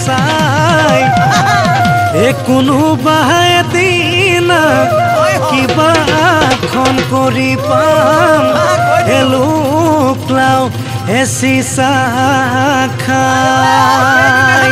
চাই কোনোবাই এদিন কিবা খন কৰি পাম হেলুকলাও এচি চাহ খাই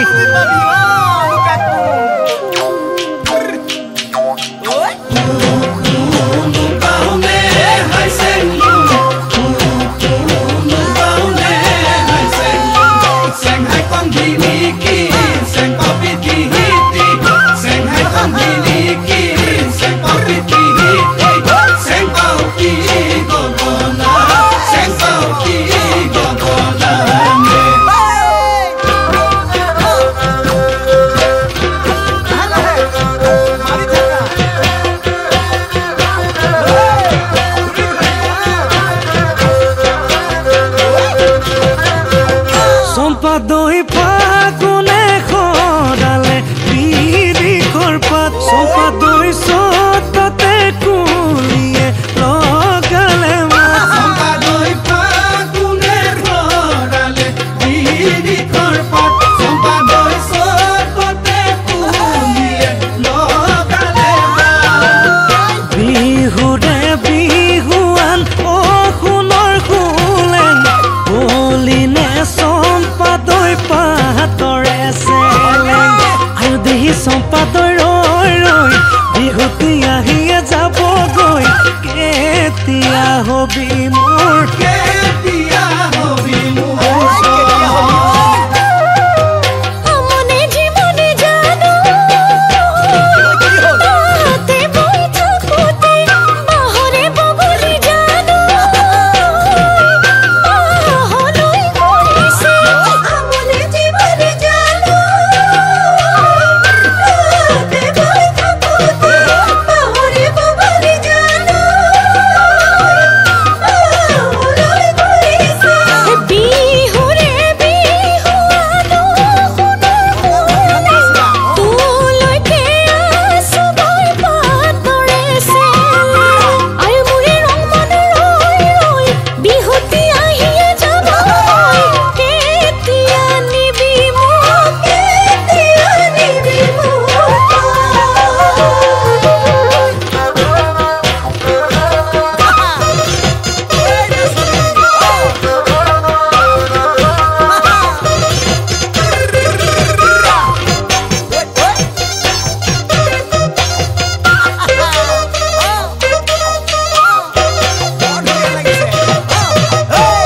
দৈ ফাগুনে খৰালে বিৰিখৰ পাত চম্পা দৈ চতাতে কুলিয়ে লগালে চম্পা দৈ ফাগুনে খৰালে বিৰিখৰ পাত চম্পা দৈ চতাতে কুলিয়ে লগালে বিহুৰে বিহুৱান অ সোণৰ সোলেং বলিনে দৈ পাতৰে চেলেং আৰু দেহি চম্পা দৈ ৰৈ ৰৈ বিহুতি আহিয়ে যাবগৈ কেতিয়া হবি মোৰ কেতিয়া হবি মোৰ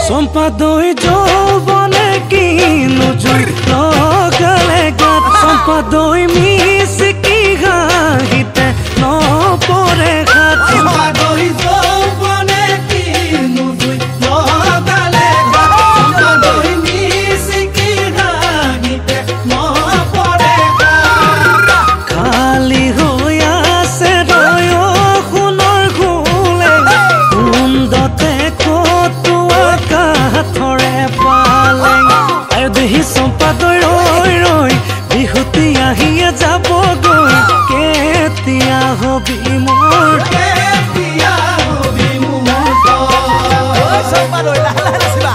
চম্পা দৈ যৌৱনে কিনো জুই লগালে গাত চম্পা দৈ মিচিকি হাঁহিতে নপৰে হাত চম্পা দৈ যৌৱনে কিনো জুই লগালে গাত চম্পা দৈ মিচিকি হাঁহিতে নপৰে হাত খালী হৈ আছে ৰৈ সোণৰ সোলেং কুন্দতে কাঠৰে পালেং আৰু দেহি চম্পা দৈ ৰৈ ৰৈ বিহুতি আহিয়ে যাবগৈ কেতিয়া হবি মোৰ কেতিয়া হবি মোৰ চম্পা দৈ লাহে লাহে নাচিবা